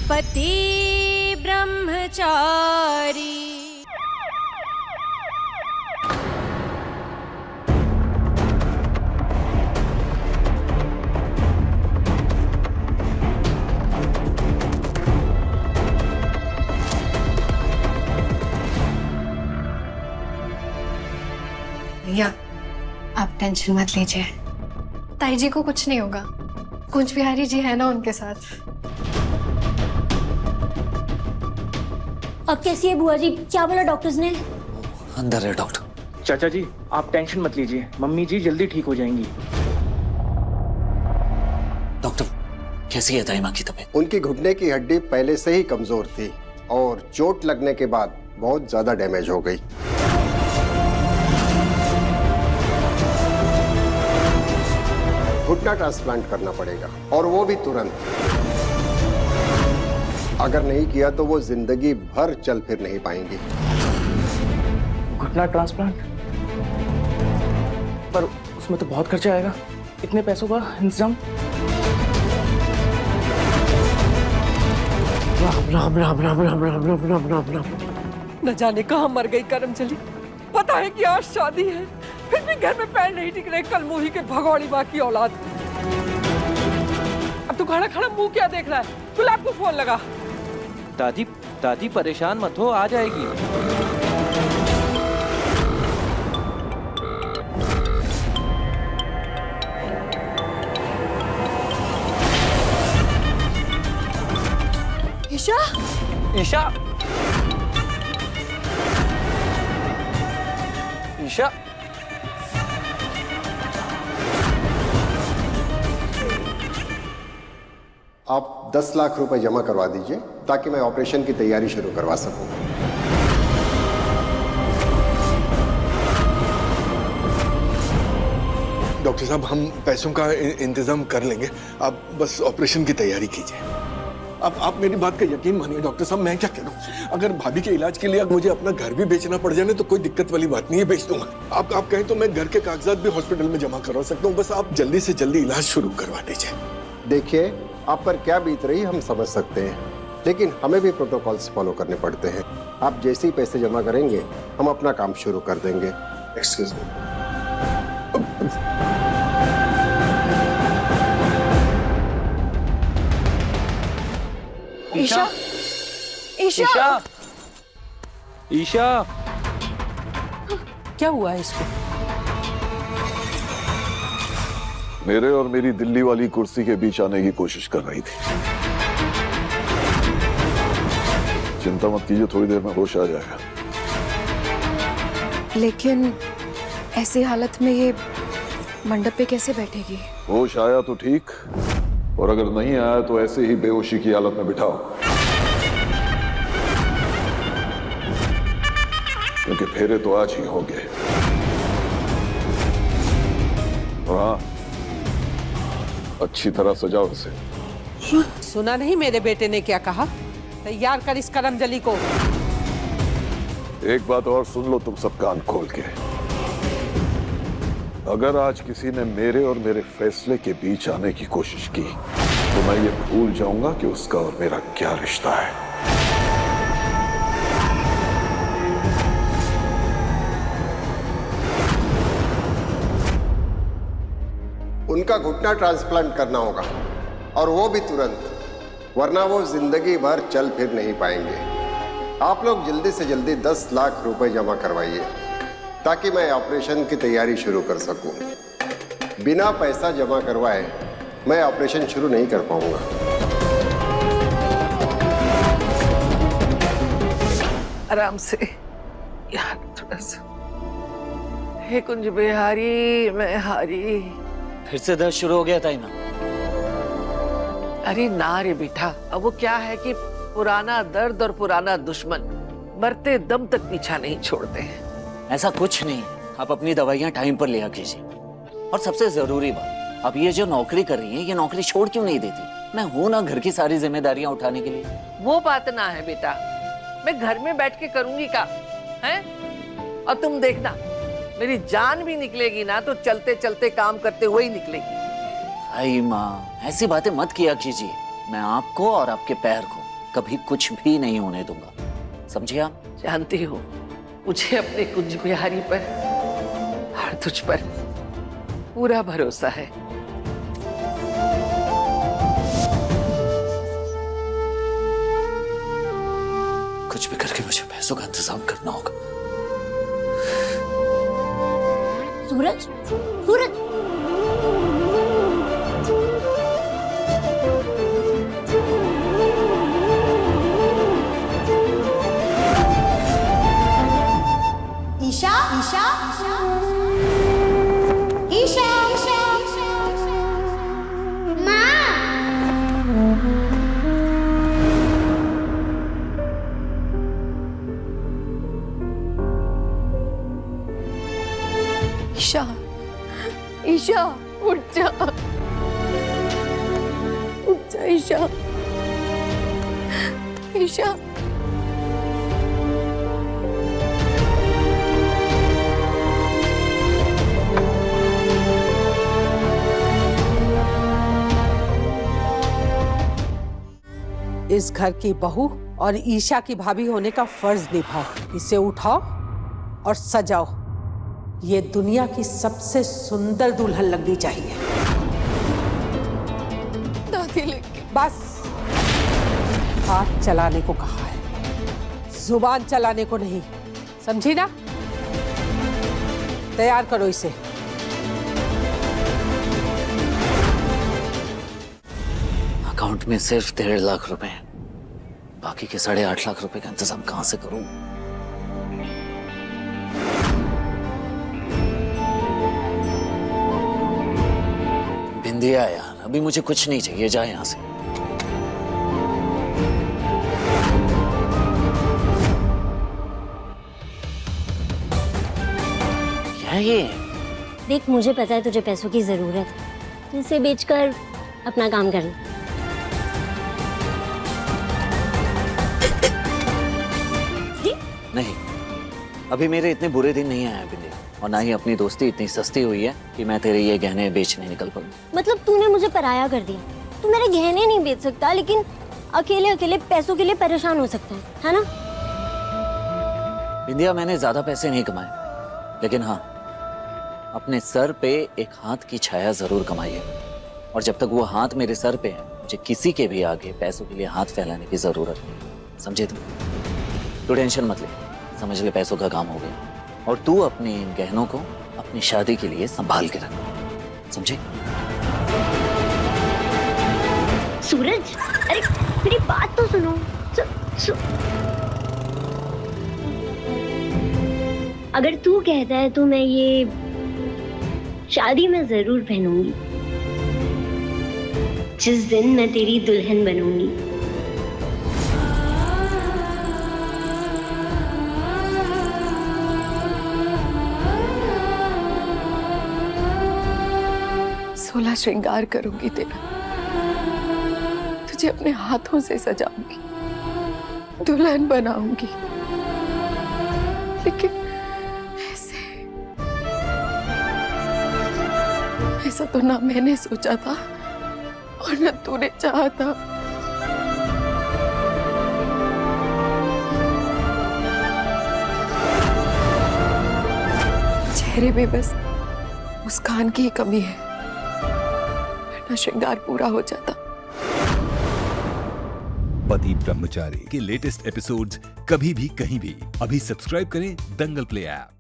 पति ब्रह्मचारी। भैया आप टेंशन मत लीजिए, ताई जी को कुछ नहीं होगा। कुंज बिहारी जी है ना उनके साथ। अब कैसी है बुआ जी? क्या बोला डॉक्टर्स ने? अंदर है डॉक्टर। चाचा जी आप टेंशन मत लीजिए, मम्मी जी जल्दी ठीक हो जाएंगी। डॉक्टर कैसी है दाई माँ की तबीयत? उनकी घुटने की हड्डी पहले से ही कमजोर थी और चोट लगने के बाद बहुत ज्यादा डैमेज हो गई। घुटना ट्रांसप्लांट करना पड़ेगा और वो भी तुरंत। अगर नहीं किया तो वो जिंदगी भर चल फिर नहीं पाएंगी। घुटना ट्रांसप्लांट? पर उसमें तो बहुत खर्चा आएगा, इतने पैसों का इंतजाम? राम राम राम राम राम राम राम राम राम राम। न जाने कहाँ मर गई करमचली। पता है कि आज शादी है, फिर भी घर में पैर नहीं टिक रहे कल मुही के भगौड़ी माँ की औलाद। अब तो खड़ा खड़ा मुंह क्या देख रहा है? गुलाब को फोन लगा। दादी दादी परेशान मत हो, आ जाएगी। ईशा, ईशा, ईशा, आप 10 लाख रुपए जमा करवा दीजिए ताकि मैं ऑपरेशन की तैयारी शुरू करवा सकूं। डॉक्टर साहब हम पैसों का इंतजाम कर लेंगे, आप बस ऑपरेशन की तैयारी कीजिए। आप मेरी बात का यकीन मानिए डॉक्टर साहब, मैं क्या कह रहा हूँ, अगर भाभी के इलाज के लिए मुझे अपना घर भी बेचना पड़ जाए तो कोई दिक्कत वाली बात नहीं है, बेच दूंगा। आप कहें तो मैं घर के कागजात भी हॉस्पिटल में जमा करवा सकता हूँ, बस आप जल्दी से जल्दी इलाज शुरू करवा दीजिए। देखिए आप पर क्या बीत रही हम समझ सकते हैं, लेकिन हमें भी प्रोटोकॉल्स फॉलो करने पड़ते हैं। आप जैसे ही पैसे जमा करेंगे हम अपना काम शुरू कर देंगे। Excuse me. ईशा, ईशा, ईशा, ईशा, क्या हुआ है इसको? मेरे और मेरी दिल्ली वाली कुर्सी के बीच आने की कोशिश कर रही थी। चिंता मत कीजिए, थोड़ी देर में होश आ जाएगा। लेकिन ऐसी हालत में ये मंडप पे कैसे बैठेगी? होश आया तो ठीक, और अगर नहीं आया तो ऐसे ही बेहोशी की हालत में बिठाओ, क्योंकि फेरे तो आज ही होंगे। और हाँ, अच्छी तरह सजाओ इसे। सुना नहीं मेरे बेटे ने क्या कहा? तैयार कर इस करमजली को। एक बात और सुन लो तुम सब कान खोल के, अगर आज किसी ने मेरे और मेरे फैसले के बीच आने की कोशिश की तो मैं ये भूल जाऊंगा कि उसका और मेरा क्या रिश्ता है। उनका घुटना ट्रांसप्लांट करना होगा और वो भी तुरंत, वरना वो जिंदगी भर चल फिर नहीं पाएंगे। आप लोग जल्दी से जल्दी 10 लाख रुपए जमा करवाइए ताकि मैं ऑपरेशन की तैयारी शुरू कर सकूं। बिना पैसा जमा करवाए मैं ऑपरेशन शुरू नहीं कर पाऊंगा। आराम से यार, थोड़ा सा। हे कुंज बिहारी मैं हारी। फिर से दर्द शुरू हो गया ताई माँ? अरे ना रे बेटा, अब वो क्या है कि पुराना दर्द और पुराना दुश्मन मरते दम तक पीछा नहीं छोड़ते हैं। ऐसा कुछ नहीं, आप अपनी दवाइयाँ टाइम पर लिया कीजिए। और सबसे जरूरी बात, आप ये जो नौकरी कर रही हैं, ये नौकरी छोड़ क्यों नहीं देती? मैं हूं ना घर की सारी जिम्मेदारियां उठाने के लिए। वो बात ना है बेटा, मैं घर में बैठ के करूंगी का है? और तुम देखना, मेरी जान भी निकलेगी ना तो चलते चलते काम करते हुए ही निकलेगी। आई माँ, ऐसी बातें मत किया कीजिए। मैं आपको और आपके पैर को कभी कुछ भी नहीं होने दूंगा, समझे आप? जानती हो, मुझे अपने कुंज बिहारी पर और तुझ पर पूरा भरोसा है। कुछ भी करके मुझे पैसों का इंतजाम करना होगा। सूरज, सूरज, ईशा, ईशा, ईशा, ईशा, माँ। ईशा, ईशा, उठ जा, उठ जा ईशा, ईशा। इस घर की बहू और ईशा की भाभी होने का फर्ज निभाओ। इसे उठाओ और सजाओ। ये दुनिया की सबसे सुंदर दुल्हन लगनी चाहिए। दादी लेके बस, हाथ चलाने को कहा है, जुबान चलाने को नहीं, समझी ना? तैयार करो इसे। अकाउंट में सिर्फ 1.5 लाख रुपए हैं, बाकी के 8.5 लाख रुपए का इंतजाम कहां से करूं? बिंदिया यार, अभी मुझे कुछ नहीं चाहिए, जा यहां से। क्या है ये? देख, मुझे पता है तुझे पैसों की जरूरत है, तो इसे बेचकर अपना काम कर ले। नहीं, अभी मेरे इतने बुरे दिन नहीं आए हैं बिंदिया, और ना ही अपनी दोस्ती इतनी सस्ती हुई है कि मैं तेरे ये गहने बेचने निकल पड़ूं। मतलब तूने मुझे पराया कर दिया। तू मेरे गहने नहीं बेच सकता, लेकिन अकेले अकेले पैसों के लिए परेशान हो सकता है ना? बिंदिया, मैंने ज्यादा पैसे नहीं कमाए, लेकिन हाँ, अपने सर पे एक हाथ की छाया जरूर कमाई है। और जब तक वो हाथ मेरे सर पे है, मुझे किसी के भी आगे पैसों के लिए हाथ फैलाने की जरूरत नहीं, समझे तुम? तू टेंशन मत ले, समझ ले पैसों का काम हो गया। और तू अपने इन गहनों को अपनी शादी के लिए संभाल के रख, समझे? सूरज, अरे मेरी बात तो सुनो। अगर तू कहता है तो मैं ये शादी में जरूर पहनूंगी, जिस दिन मैं तेरी दुल्हन बनूंगी। सोलह श्रृंगार करूंगी तेरा, तुझे अपने हाथों से सजाऊंगी, दुल्हन बनाऊंगी। लेकिन ऐसा तो ना मैंने सोचा था और ना तूने चाहा था। चेहरे पे बस मुस्कान की ही कमी है, वरना श्रृंगार पूरा हो जाता। पति ब्रह्मचारी के लेटेस्ट एपिसोड्स कभी भी कहीं भी अभी सब्सक्राइब करें दंगल प्ले ऐप।